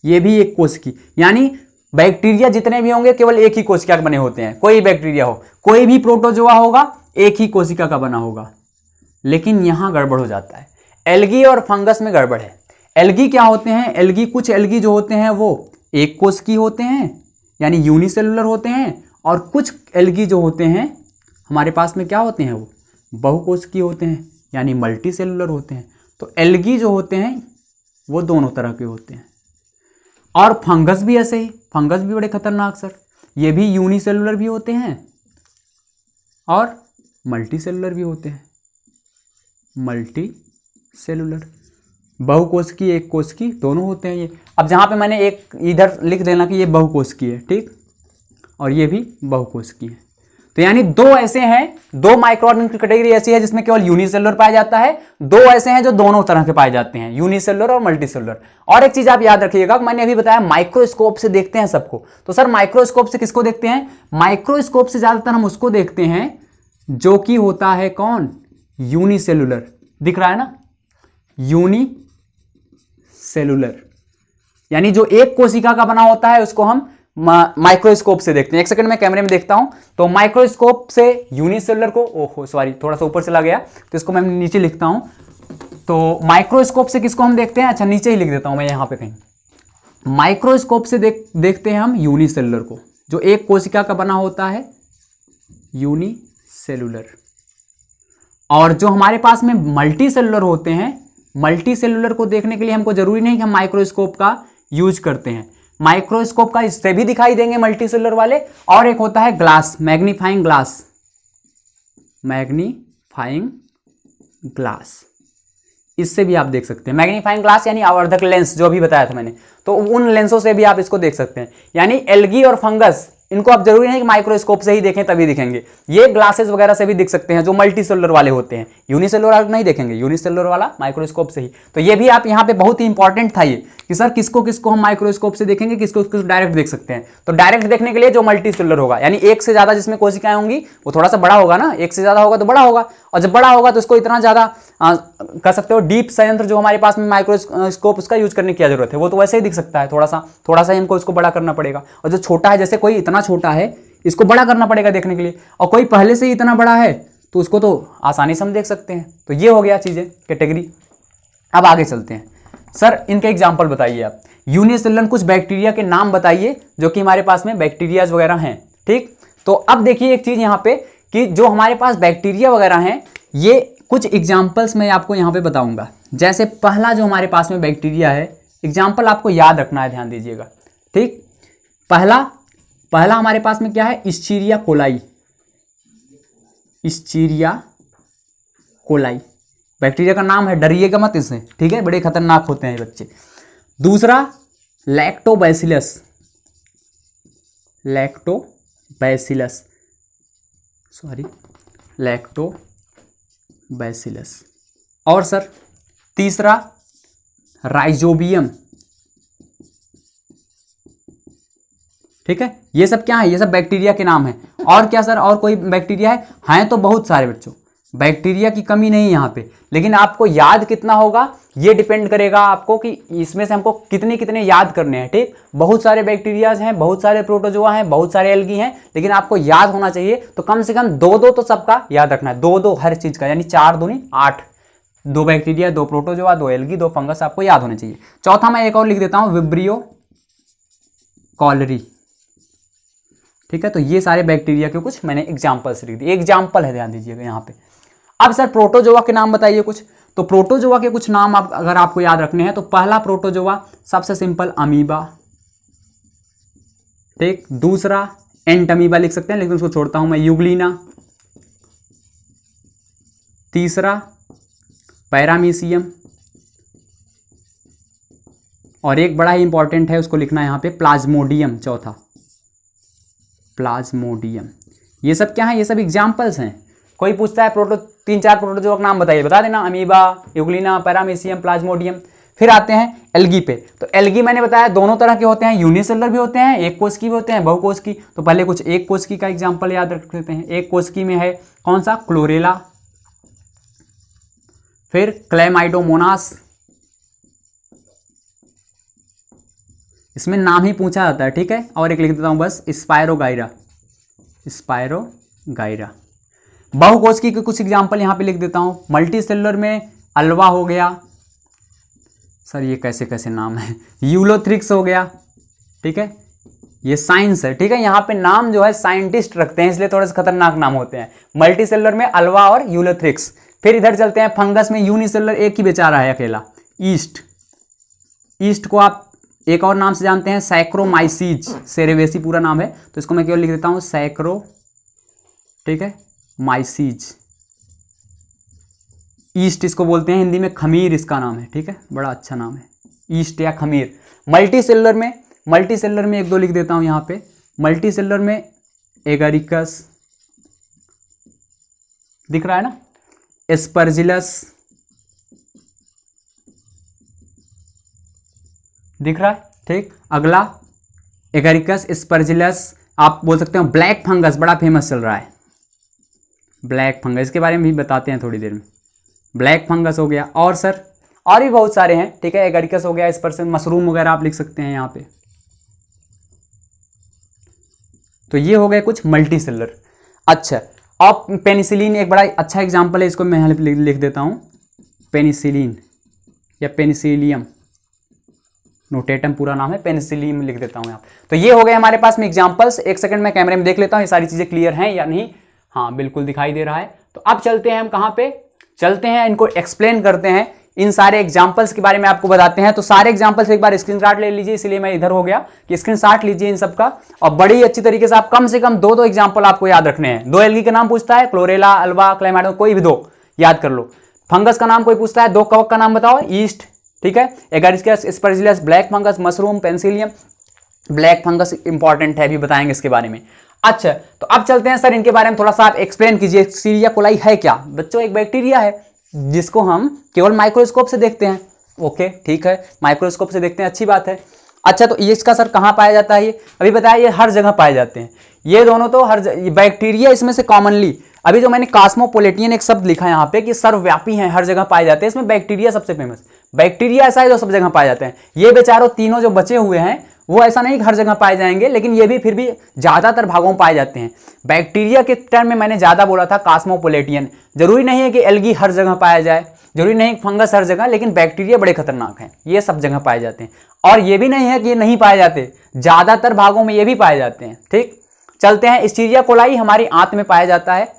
ये भी एक कोशिकी, यानी बैक्टीरिया जितने भी होंगे केवल एक ही कोशिका के बने होते हैं। कोई बैक्टीरिया हो, कोई भी प्रोटोजोआ होगा एक ही कोशिका का बना होगा। लेकिन यहां गड़बड़ हो जाता है, एल्गी और फंगस में गड़बड़ है। एल्गी क्या होते हैं, एल्गी कुछ एल्गी जो होते हैं वो एक कोशिकीय होते हैं यानी यूनिसेलुलर होते हैं, और कुछ एल्गी जो होते हैं हमारे पास में क्या होते हैं, वो बहुकोशिकीय होते हैं यानी मल्टी सेलुलर होते हैं। तो एल्गी जो होते हैं वो दोनों तरह के होते हैं। और फंगस भी ऐसे ही, फंगस भी बड़े खतरनाक सर, ये भी यूनिसेलुलर भी होते हैं और मल्टी सेलुलर भी होते हैं। मल्टी सेलुलर, बहुकोशिकीय एक कोशिकीय दोनों होते हैं ये। अब जहां पे मैंने एक इधर लिख देना कि ये बहुकोशिकीय है, ठीक, और ये भी बहुकोशिकीय है। तो यानी दो ऐसे हैं, दो माइक्रोऑर्गेनिज्म की कैटेगरी ऐसी है जिसमें केवल यूनिसेलुलर पाया जाता है, दो ऐसे हैं जो दोनों तरह के पाए जाते हैं, यूनिसेलुलर और मल्टीसेलुलर। और एक चीज आप याद रखिएगा, मैंने अभी बताया माइक्रोस्कोप से देखते हैं सबको। तो सर माइक्रोस्कोप से किसको देखते हैं, माइक्रोस्कोप से ज्यादातर हम उसको देखते हैं जो कि होता है कौन, यूनिसेलुलर। दिख रहा है ना, यूनिसेलुलर यानी जो एक कोशिका का बना होता है उसको हम माइक्रोस्कोप से देखते हैं। एक सेकंड में कैमरे में देखता हूं। तो माइक्रोस्कोप से यूनिसेलुलर को, ओहो सॉरी थोड़ा सा ऊपर चला गया, तो इसको मैं नीचे लिखता हूं। तो माइक्रोस्कोप से किसको हम देखते हैं, अच्छा नीचे ही लिख देता हूं मैं यहां पे कहीं। माइक्रोस्कोप से देखते हैं हम यूनिसेलुलर को, जो एक कोशिका का बना होता है, यूनिसेलुलर। और जो हमारे पास में मल्टी सेलुलर होते हैं, मल्टी सेलुलर को देखने के लिए हमको जरूरी नहीं कि हम माइक्रोस्कोप का यूज करते हैं, माइक्रोस्कोप का इससे भी दिखाई देंगे मल्टी सेलुलर वाले। और एक होता है glass, magnifying glass, magnifying glass, इससे भी आप देख सकते हैं। मैग्नीफाइंग ग्लास यानी आवर्धक लेंस, जो अभी बताया था मैंने, तो उन लेंसों से भी आप इसको देख सकते हैं। यानी एल्गी और फंगस, इनको आप जरूरी नहीं कि माइक्रोस्कोप से ही देखें तभी दिखेंगे, ये ग्लासेस वगैरह से भी दिख सकते हैं जो मल्टी सेलुलर वाले होते हैं। यूनिसेलुलर नहीं देखेंगे, यूनिसेलुलर वाला माइक्रोस्कोप से ही। तो ये भी आप यहाँ पे बहुत ही इंपॉर्टेंट था ये कि सर किसको किसको हम माइक्रोस्कोप से देखेंगे, किसको किसको डायरेक्ट देख सकते हैं। तो डायरेक्ट देखने के लिए जो मल्टी सेलुलर होगा, यानी एक से ज्यादा जिसमें कोशिकाएं होंगी, वो थोड़ा सा बड़ा होगा ना, एक से ज्यादा होगा तो बड़ा होगा, और जब बड़ा होगा तो उसको इतना ज्यादा कर सकते हो डीप संयंत्र जो हमारे पास में माइक्रोस्कोप, उसका यूज करने की क्या जरूरत है, वो तो वैसे ही दिख सकता है, थोड़ा सा ही हमको इसको बड़ा करना पड़ेगा। और जो छोटा है, जैसे कोई इतना छोटा है, इसको बड़ा करना पड़ेगा देखने के लिए, और कोई पहले से ही इतना बड़ा है तो उसको तो आसानी से हम देख सकते हैं। तो ये हो गया चीजें, कैटेगरी। अब आगे चलते हैं। सर इनके एग्जांपल बताइए आप, यूनिसेलुलर कुछ बैक्टीरिया के नाम बताइए जो कि हमारे पास में बैक्टीरियाज वगैरह हैं, ठीक। तो अब देखिए एक चीज यहाँ पे कि जो हमारे पास बैक्टीरिया वगैरह हैं, ये कुछ एग्जाम्पल्स मैं आपको यहाँ पे बताऊंगा। जैसे पहला जो हमारे पास में बैक्टीरिया है, एग्जाम्पल आपको याद रखना है, ध्यान दीजिएगा, ठीक। पहला हमारे पास में क्या है, इस्चीरिया कोलाई, इस्चीरिया कोलाई बैक्टीरिया का नाम है, डरिएगा मत इससे, ठीक है, बड़े खतरनाक होते हैं ये बच्चे। दूसरा लैक्टोबैसिलस, लैक्टोबैसिलस, सॉरी लैक्टोबैसिलस। और सर तीसरा राइजोबियम, ठीक है। ये सब क्या है, ये सब बैक्टीरिया के नाम है। और क्या सर, और कोई बैक्टीरिया है, हैं तो बहुत सारे बच्चों, बैक्टीरिया की कमी नहीं यहाँ पे, लेकिन आपको याद कितना होगा ये डिपेंड करेगा आपको कि इसमें से हमको कितने कितने याद करने हैं, ठीक। बहुत सारे बैक्टीरियाज हैं, बहुत सारे प्रोटोजोआ हैं, बहुत सारे एल्गी हैं, लेकिन आपको याद होना चाहिए तो कम से कम दो दो तो सबका याद रखना है, दो दो हर चीज का, यानी 4 दूनी 8, 2 बैक्टीरिया, 2 प्रोटोजोआ, 2 एल्गी, 2 फंगस आपको याद होने चाहिए। चौथा मैं एक और लिख देता हूं, विब्रियो कॉलरी, ठीक है। तो ये सारे बैक्टीरिया के कुछ मैंने एग्जाम्पल्स लिख दिए, एग्जाम्पल है, ध्यान दीजिएगा यहाँ पे। अब सर प्रोटोजोआ के नाम बताइए कुछ। तो प्रोटोजोआ के कुछ नाम आप अगर आपको याद रखने हैं तो पहला प्रोटोजोआ सबसे सिंपल अमीबा, ठीक। दूसरा एंटमीबा लिख सकते हैं, लेकिन उसको छोड़ता हूं मैं, यूग्लिना। तीसरा पैरामीशियम, और एक बड़ा ही इंपॉर्टेंट है, उसको लिखना है यहां पे, प्लाज्मोडियम, चौथा प्लाज्मोडियम। ये सब क्या है, ये सब एग्जाम्पल्स हैं। कोई पूछता है 3-4 प्रोटोजोआ का नाम बताइए, बता देना, अमीबा, यूग्लिना, पैरामीशियम, प्लाज्मोडियम। फिर आते हैं एल्गी पे। तो एल्गी मैंने बताया दोनों तरह के होते हैं, यूनिसेलुलर भी होते हैं, एक कोशिकी भी होते हैं, बहुकोशिकी। तो पहले कुछ एक कोशिकी का एग्जांपल याद रख लेते हैं। एक कोशिकी में है कौन सा, क्लोरेला, फिर क्लेमाइडोमोनास, इसमें नाम ही पूछा जाता है, ठीक है। और एक लिख देता हूं बस, स्पायरोगाइरा, स्पायरोगाइरा। बहुकोशिकी के कुछ एग्जांपल यहां पे लिख देता हूं। मल्टी सेलुलर में अल्वा हो गया, सर ये कैसे कैसे नाम है, यूलोथ्रिक्स हो गया, ठीक है, ये साइंस है, ठीक है। यहाँ पे नाम जो है साइंटिस्ट रखते हैं, इसलिए थोड़े से खतरनाक नाम होते हैं। मल्टी सेलुलर में अल्वा और यूलोथ्रिक्स। फिर इधर चलते हैं, फंगस में यूनिसेलुलर एक ही बेचारा है अकेला, ईस्ट। ईस्ट को आप एक और नाम से जानते हैं, सैक्रोमाइसीज, सेरेवेसी पूरा नाम है, तो इसको मैं केवल लिख देता हूं सैक्रो, ठीक है, माइसीज। ईस्ट इसको बोलते हैं हिंदी में, खमीर इसका नाम है, ठीक है, बड़ा अच्छा नाम है, ईस्ट या खमीर। मल्टी सेलुलर में एक दो लिख देता हूं यहां पे। मल्टी सेलुलर में एगारिकस दिख रहा है ना, एस्परजिलस दिख रहा है, ठीक। अगला एगारिकस, एस्परजिलस, आप बोल सकते हो ब्लैक फंगस, बड़ा फेमस चल रहा है ब्लैक फंगस, इसके बारे में भी बताते हैं थोड़ी देर में। ब्लैक फंगस हो गया, और सर और भी बहुत सारे हैं, ठीक है। एगारिकस हो गया, एस्परजिलस, मशरूम वगैरह आप लिख सकते हैं यहाँ पे। तो ये हो गए कुछ मल्टी सेलुलर। अच्छा, अब पेनिसिलिन एक बड़ा अच्छा एग्जाम्पल है, इसको मैं यहाँ लिख देता हूँ, पेनिसिलिन या पेनिसिलियम नोटेटम पूरा नाम है, पेनिसिलियम लिख देता हूँ यहाँ। तो ये हो गए हमारे पास में एग्जाम्पल्स। एक सेकंड में कैमरे में देख लेता हूँ ये सारी चीजें क्लियर हैं या नहीं। हाँ बिल्कुल दिखाई दे रहा है। तो अब चलते हैं हम कहाँ पे, चलते हैं इनको एक्सप्लेन करते हैं, इन सारे एग्जाम्पल्स के बारे में आपको बताते हैं। तो सारे एग्जाम्पल्स एक बार स्क्रीनशॉट ले लीजिए, इसलिए मैं इधर हो गया कि स्क्रीनशॉट लीजिए इन सबका, और बड़ी अच्छी तरीके से आप कम से कम दो एग्जाम्पल आपको याद रखने हैं। 2 एल्गी का नाम पूछता है, क्लोरेला, अल्वा, क्लेमाइडो, कोई भी 2 याद कर लो। फंगस का नाम कोई पूछता है, 2 कवक का नाम बताओ, ईस्ट, ठीक है, Agaricus, Aspergillus, black fungus, mushroom, Penicillium. Black fungus important है, अभी बताएंगे इसके बारे में। अच्छा, तो अब चलते हैं सर इनके बारे में थोड़ा सा आप एक्सप्लेन कीजिए। सीरिया कोलाई है क्या बच्चों? एक बैक्टीरिया है जिसको हम केवल माइक्रोस्कोप से देखते हैं। ओके ठीक है, माइक्रोस्कोप से देखते हैं, अच्छी बात है। अच्छा, तो ये इसका सर कहाँ पाया जाता है? ये अभी बताया, ये हर जगह पाए जाते हैं। ये दोनों तो हर बैक्टीरिया इसमें से कॉमनली, अभी जो मैंने कॉस्मोपोलिटियन एक शब्द लिखा है यहाँ पे कि सर्वव्यापी हैं, हर जगह पाए जाते हैं, इसमें बैक्टीरिया सबसे फेमस। बैक्टीरिया ऐसा है जो सब जगह पाए जाते हैं। ये बेचारों तीनों जो बचे हुए हैं वो ऐसा नहीं हर जगह पाए जाएंगे, लेकिन ये भी फिर भी ज्यादातर भागों में पाए जाते हैं। बैक्टीरिया के टर्म में मैंने ज्यादा बोला था कॉस्मोपोलिटियन। जरूरी नहीं है कि एल्गी हर जगह पाया जाए, जरूरी नहीं फंगस हर जगह, लेकिन बैक्टीरिया बड़े खतरनाक हैं, ये सब जगह पाए जाते हैं। और ये भी नहीं है कि ये नहीं पाए जाते, ज्यादातर भागों में ये भी पाए जाते हैं। ठीक, चलते हैं। एस्चेरिचिया कोलाई हमारी आंत में पाया जाता है,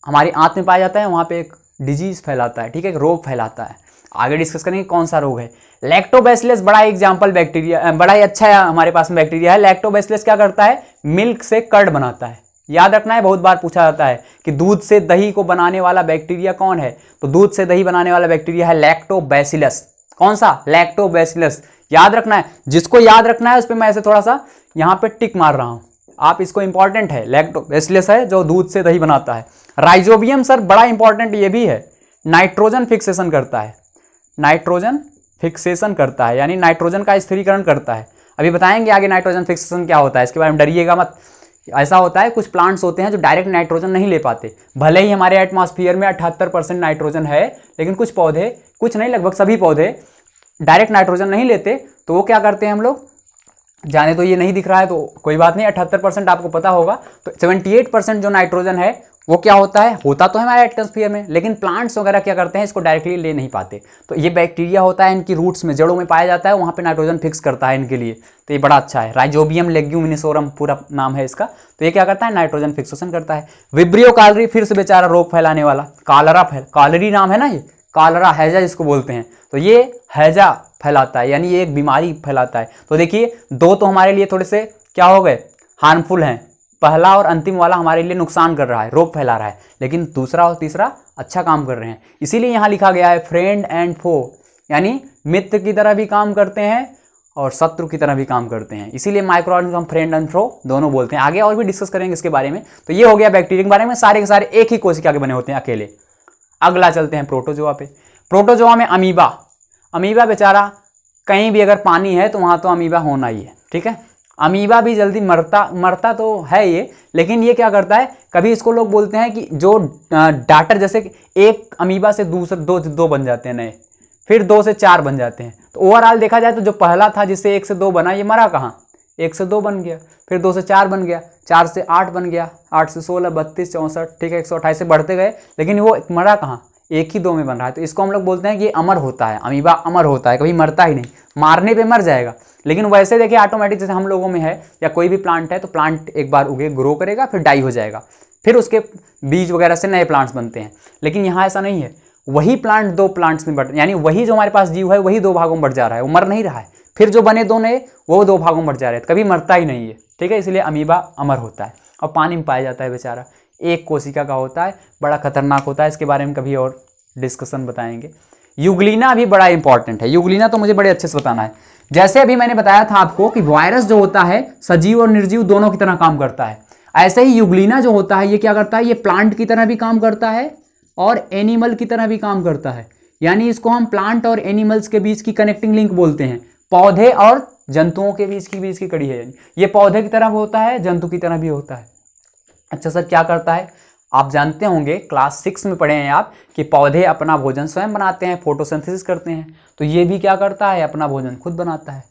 हमारी आंत में पाया जाता है, वहां पे एक डिजीज फैलाता है, ठीक है, एक रोग फैलाता है। आगे डिस्कस करेंगे कौन सा रोग है। लैक्टोबैसिलस बड़ा एग्जाम्पल बैक्टीरिया, बड़ा ही अच्छा है हमारे पास में बैक्टीरिया है। लैक्टोबैसिलस क्या करता है? मिल्क से कर्ड बनाता है। याद रखना है, बहुत बार पूछा जाता है कि दूध से दही को बनाने वाला बैक्टीरिया कौन है, तो दूध से दही बनाने वाला बैक्टीरिया है लैक्टोबैसिलस। कौन सा? लैक्टोबैसिलस। याद रखना है, जिसको याद रखना है उस पर मैं ऐसे थोड़ा सा यहाँ पे टिक मार रहा हूँ, आप इसको इंपॉर्टेंट है। लैक्टोबैसिलस है जो दूध से दही बनाता है। राइजोबियम सर बड़ा इंपॉर्टेंट ये भी है, नाइट्रोजन फिक्सेशन करता है, नाइट्रोजन फिक्सेशन करता है, यानी नाइट्रोजन का स्थिरीकरण करता है। अभी बताएंगे आगे नाइट्रोजन फिक्सेशन क्या होता है, इसके बारे में डरिएगा मत। ऐसा होता है, कुछ प्लांट्स होते हैं जो डायरेक्ट नाइट्रोजन नहीं ले पाते, भले ही हमारे एटमॉस्फेयर में 78% नाइट्रोजन है, लेकिन कुछ पौधे, कुछ नहीं लगभग सभी पौधे डायरेक्ट नाइट्रोजन नहीं लेते, तो वो क्या करते हैं हम लोग, जाने तो ये नहीं दिख रहा है तो कोई बात नहीं, 78% आपको पता होगा, तो 78% जो नाइट्रोजन है वो क्या होता है, होता तो है हमारे एटमॉस्फेयर में, लेकिन प्लांट्स वगैरह क्या करते हैं, इसको डायरेक्टली ले नहीं पाते। तो ये बैक्टीरिया होता है, इनकी रूट्स में, जड़ों में पाया जाता है, वहाँ पे नाइट्रोजन फिक्स करता है इनके लिए। तो ये बड़ा अच्छा है, राइजोबियम लेग्यूमिनिसोरम पूरा नाम है इसका। तो ये क्या करता है, नाइट्रोजन फिक्सेशन करता है। विब्रियो कालरी, फिर से बेचारा रोग फैलाने वाला, कालरी नाम है ना, ये कालरा हैजा जिसको बोलते हैं, तो ये हैजा फैलाता है, यानी ये एक बीमारी फैलाता है। तो देखिए, दो तो हमारे लिए थोड़े से क्या हो गए, हार्मफुल हैं, पहला और अंतिम वाला हमारे लिए नुकसान कर रहा है, रोग फैला रहा है, लेकिन दूसरा और तीसरा अच्छा काम कर रहे हैं। इसीलिए यहाँ लिखा गया है फ्रेंड एंड फो, यानी मित्र की तरह भी काम करते हैं और शत्रु की तरह भी काम करते हैं। इसीलिए माइक्रो ऑर्गेनिज्म हम फ्रेंड एंड फो दोनों बोलते हैं। आगे और भी डिस्कस करेंगे इसके बारे में। तो ये हो गया बैक्टीरिया के बारे में, सारे के सारे एक ही कोशिका के बने होते हैं अकेले। अगला चलते हैं प्रोटोजोआ पे। प्रोटोजोआ में अमीबा बेचारा कहीं भी अगर पानी है तो वहां तो अमीबा होना ही है, ठीक है। अमीबा भी जल्दी मरता तो है ये, लेकिन ये क्या करता है, कभी इसको लोग बोलते हैं कि जो डाटर, जैसे एक अमीबा से दूसरे दो बन जाते हैं नए, फिर 2 से 4 बन जाते हैं। तो ओवरऑल देखा जाए तो जो पहला था जिससे 1 से 2 बना, ये मरा कहाँ, 1 से 2 बन गया, फिर 2 से 4 बन गया, 4 से 8 बन गया, 8 से 16, 32, 64, ठीक है, 128 से बढ़ते गए, लेकिन वो मरा कहाँ, 1 ही 2 में बन रहा है। तो इसको हम लोग बोलते हैं कि अमर होता है, अमीबा अमर होता है, कभी मरता ही नहीं, मारने पे मर जाएगा। लेकिन वैसे देखिए ऑटोमेटिक जैसे हम लोगों में है या कोई भी प्लांट है, तो प्लांट एक बार उगे ग्रो करेगा, फिर डाई हो जाएगा, फिर उसके बीज वगैरह से नए प्लांट्स बनते हैं। लेकिन यहाँ ऐसा नहीं है, वही प्लांट 2 प्लांट्स में बढ़, यानी वही जो हमारे पास जीव है वही 2 भागों में बढ़ जा रहा है, वो मर नहीं रहा है, फिर जो बने 2 नए वो 2 भागों में बढ़ जा रहे हैं, कभी मरता ही नहीं है, ठीक है। इसलिए अमीबा अमर होता है और पानी में पाया जाता है बेचारा, एक कोशिका का होता है, बड़ा खतरनाक होता है, इसके बारे में कभी और डिस्कशन बताएंगे। यूग्लिना भी बड़ा इंपॉर्टेंट है, यूग्लिना तो मुझे बड़े अच्छे से बताना है। जैसे अभी मैंने बताया था आपको कि वायरस जो होता है सजीव और निर्जीव दोनों की तरह काम करता है, ऐसे ही यूग्लिना जो होता है ये क्या करता है, ये प्लांट की तरह भी काम करता है और एनिमल की तरह भी काम करता है। यानी इसको हम प्लांट और एनिमल्स के बीच की कनेक्टिंग लिंक बोलते हैं, पौधे और जंतुओं के बीच की कड़ी है। ये पौधे की तरह होता है, जंतु की तरह भी होता है। अच्छा सर क्या करता है, आप जानते होंगे क्लास 6 में पढ़े हैं आप कि पौधे अपना भोजन स्वयं बनाते हैं, फोटोसिंथेसिस करते हैं, तो ये भी क्या करता है, अपना भोजन खुद बनाता है।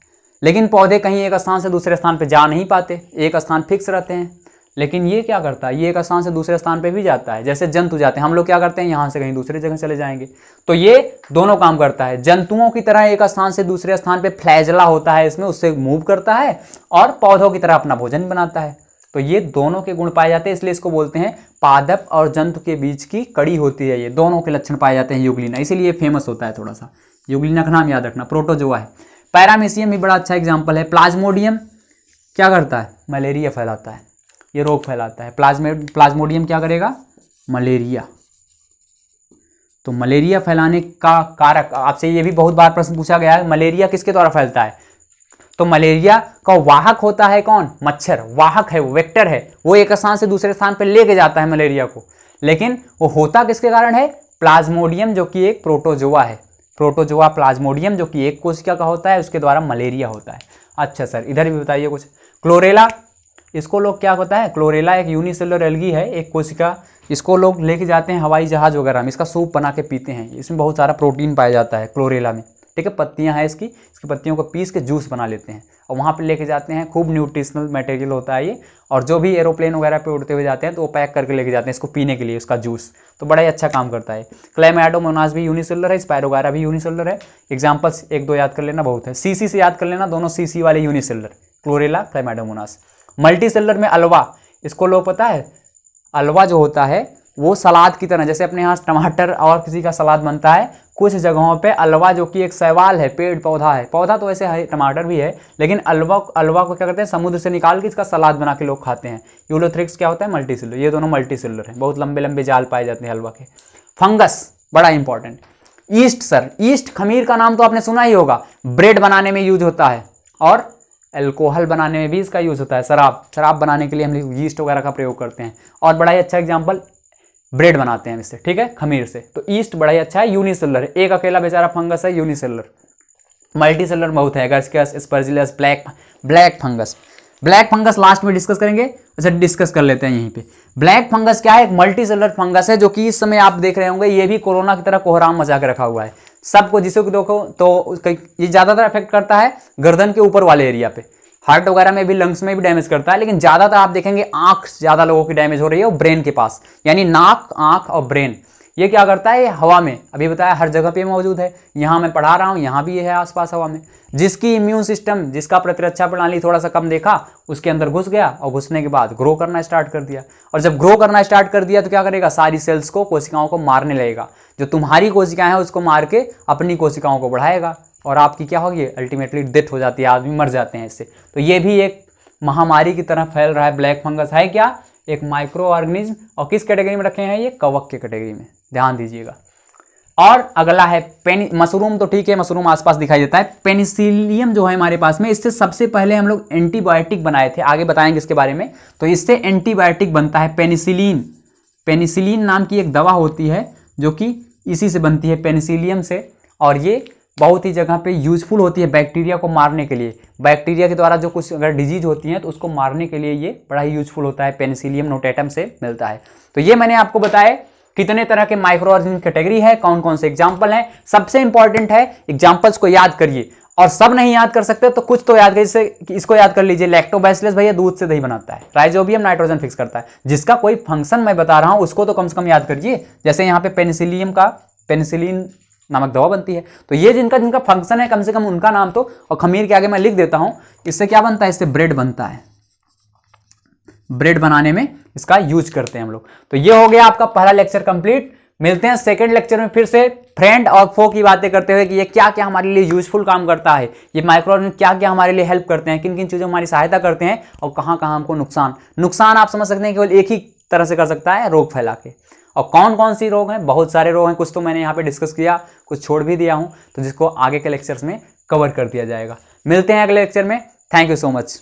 लेकिन पौधे कहीं एक स्थान से दूसरे स्थान पे जा नहीं पाते, एक स्थान फिक्स रहते हैं, लेकिन ये क्या करता है, ये एक स्थान से दूसरे स्थान पे भी जाता है। जैसे जंतु जाते हैं, हम लोग क्या करते हैं, यहाँ से कहीं दूसरी जगह चले जाएंगे, तो ये दोनों काम करता है। जंतुओं की तरह एक स्थान से दूसरे स्थान पे फ्लैजला होता है इसमें, उससे मूव करता है, और पौधों की तरह अपना भोजन बनाता है। तो ये दोनों के गुण पाए जाते हैं, इसलिए इसको बोलते हैं पादप और जंतु के बीच की कड़ी होती है, ये दोनों के लक्षण पाए जाते हैं यूग्लिना, इसीलिए फेमस होता है थोड़ा सा। यूग्लिना का नाम याद रखना। प्रोटोजोआ है। पैरामीशियम भी बड़ा अच्छा एग्जाम्पल है। प्लाज्मोडियम क्या करता है, मलेरिया फैलाता है, ये रोग फैलाता है। प्लाज्मोडियम क्या करेगा, मलेरिया। तो मलेरिया फैलाने का कारक, आपसे ये भी बहुत बार प्रश्न पूछा गया है, मलेरिया किसके द्वारा फैलता है, तो मलेरिया का वाहक होता है कौन, मच्छर, वाहक है वो, वेक्टर है, वो एक स्थान से दूसरे स्थान पर लेके जाता है मलेरिया को। लेकिन वो होता किसके कारण है, प्लाज्मोडियम जो कि एक प्रोटोजोआ है, प्रोटोजोआ प्लाज्मोडियम जो कि एक कोशिका का होता है, उसके द्वारा मलेरिया होता है। अच्छा सर इधर भी बताइए कुछ। क्लोरेला, इसको लोग क्या होता है, क्लोरेला एक यूनिसेलुलर एल्गी है, एक कोशिका, इसको लोग लेके जाते हैं हवाई जहाज वगैरह में, इसका सूप बना के पीते हैं, इसमें बहुत सारा प्रोटीन पाया जाता है क्लोरेला में, ठीक है। पत्तियां हैं इसकी पत्तियों को पीस के जूस बना लेते हैं और वहाँ पे लेके जाते हैं, खूब न्यूट्रिशनल मटेरियल होता है ये, और जो भी एरोप्लेन वगैरह पे उड़ते हुए जाते हैं तो वो पैक करके लेके जाते हैं इसको पीने के लिए, उसका जूस, तो बड़ा ही अच्छा काम करता है। क्लैमाइडोमोनास भी यूनिसेलुलर है, स्पायरोगायरा भी यूनिसेलुलर है। एग्जाम्पल्स 1-2 याद कर लेना बहुत है, सीसी से याद कर लेना, दोनों सीसी वाले unicellular, chlorella Chlamydomonas. Multi cellular में अल्वा, इसको लोग पता है, अल्वा जो होता है वो सलाद की तरह, जैसे अपने यहाँ टमाटर और किसी का सलाद बनता है, कुछ जगहों पे अल्वा जो कि एक शैवाल है, पेड़ पौधा है, पौधा तो वैसे है, टमाटर भी है, लेकिन अल्वा को क्या करते हैं, समुद्र से निकाल के इसका सलाद बना के लोग खाते हैं। यूलोथ्रिक्स क्या होता है, मल्टी सेलुलर, ये दोनों मल्टी सेलुलर है, बहुत लंबे लंबे जाल पाए जाते हैं अल्वा के। फंगस बड़ा इंपॉर्टेंट। ईस्ट सर, ईस्ट खमीर का नाम तो आपने सुना ही होगा, ब्रेड बनाने में यूज होता है और अल्कोहल बनाने में भी इसका यूज होता है, शराब बनाने के लिए हम लोग ईस्ट वगैरह का प्रयोग करते हैं। और बड़ा ही अच्छा एग्जाम्पल, ब्रेड बनाते हैं इससे, ठीक है, खमीर से। तो ईस्ट बड़ा ही अच्छा है, यूनिसेलुलर, एक अकेला बेचारा फंगस है यूनिसेलुलर। मल्टीसेलुलर बहुत है, Agaricus, Aspergillus, black fungus. Black fungus last में डिस्कस करेंगे, अच्छा डिस्कस कर लेते हैं यहीं पे। ब्लैक फंगस क्या है, एक मल्टीसेलुलर फंगस है जो कि इस समय आप देख रहे होंगे, ये भी कोरोना की तरह कोहराम मचा के रखा हुआ है सबको, जिसको देखो तो ये ज्यादातर अफेक्ट करता है गर्दन के ऊपर वाले एरिया पे, हार्ट वगैरह में भी, लंग्स में भी डैमेज करता है, लेकिन ज्यादातर आप देखेंगे आंख ज्यादा लोगों की डैमेज हो रही है, वो ब्रेन के पास, यानी नाक, आंख और ब्रेन। ये क्या करता है, ये हवा में, अभी बताया हर जगह पे मौजूद है, यहाँ मैं पढ़ा रहा हूँ, यहाँ भी ये है आसपास हवा में। जिसकी इम्यून सिस्टम, जिसका प्रतिरक्षा प्रणाली थोड़ा सा कम देखा, उसके अंदर घुस गया और घुसने के बाद ग्रो करना स्टार्ट कर दिया, और जब ग्रो करना स्टार्ट कर दिया तो क्या करेगा, सारी सेल्स को, कोशिकाओं को मारने लगेगा, जो तुम्हारी कोशिकाएं हैं उसको मार के अपनी कोशिकाओं को बढ़ाएगा, और आपकी क्या होगी, अल्टीमेटली डेथ हो जाती है, आदमी मर जाते हैं इससे। तो ये भी एक महामारी की तरह फैल रहा है। ब्लैक फंगस है क्या, एक माइक्रो ऑर्गेनिज्म, और किस कैटेगरी में रखे हैं, ये कवक के कैटेगरी में, ध्यान दीजिएगा। और अगला है मशरूम, तो ठीक है, मशरूम आसपास दिखाई देता है। पेनिसिलियम जो है हमारे पास में, इससे सबसे पहले हम लोग एंटीबायोटिक बनाए थे, आगे बताएंगे इसके बारे में। तो इससे एंटीबायोटिक बनता है पेनिसिलिन, पेनिसिलिन नाम की एक दवा होती है, जो कि इसी से बनती है, पेनिसिलियम से। और ये बहुत ही जगह पे यूजफुल होती है बैक्टीरिया को मारने के लिए। बैक्टीरिया के द्वारा जो कुछ अगर डिजीज होती है तो उसको मारने के लिए ये बड़ा ही यूजफुल होता है, पेनिसिलियम नोटेटम से मिलता है। तो ये मैंने आपको बताया कितने तरह के माइक्रो ऑर्गेनिज्म कैटेगरी है, कौन कौन से एग्जाम्पल हैं। सबसे इंपॉर्टेंट है एग्जाम्पल्स को याद करिए, और सब नहीं याद कर सकते तो कुछ तो याद करिए। जैसे इसको याद कर लीजिए, लैक्टोबैसिलस भैया दूध से दही बनाता है, राइजोबियम नाइट्रोजन फिक्स करता है। जिसका कोई फंक्शन मैं बता रहा हूं उसको तो कम से कम याद करिए। जैसे यहाँ पे पेनिसिलियम का पेनिसिलिन नामक दवा बनती है, तो ये जिनका जिनका फंक्शन है कम से कम उनका नाम तो। और खमीर के आगे मैं लिख देता हूं, इससे क्या बनता है, इससे ब्रेड बनता है, ब्रेड बनाने में इसका यूज करते हैं हम लोग। तो ये हो गया आपका पहला लेक्चर कंप्लीट। मिलते हैं सेकंड लेक्चर में फिर से फ्रेंड और फो की बातें करते हुए कि ये क्या क्या हमारे लिए यूजफुल काम करता है, ये माइक्रो ऑर्गेनिज्म क्या क्या हमारे लिए हेल्प करते हैं, किन किन चीज़ों में हमारी सहायता करते हैं, और कहाँ कहाँ हमको नुकसान आप समझ सकते हैं केवल एक ही तरह से कर सकता है, रोग फैला के। और कौन कौन सी रोग हैं, बहुत सारे रोग हैं, कुछ तो मैंने यहाँ पे डिस्कस किया, कुछ छोड़ भी दिया हूँ, तो जिसको आगे के लेक्चर्स में कवर कर दिया जाएगा। मिलते हैं अगले लेक्चर में। Thank you so much.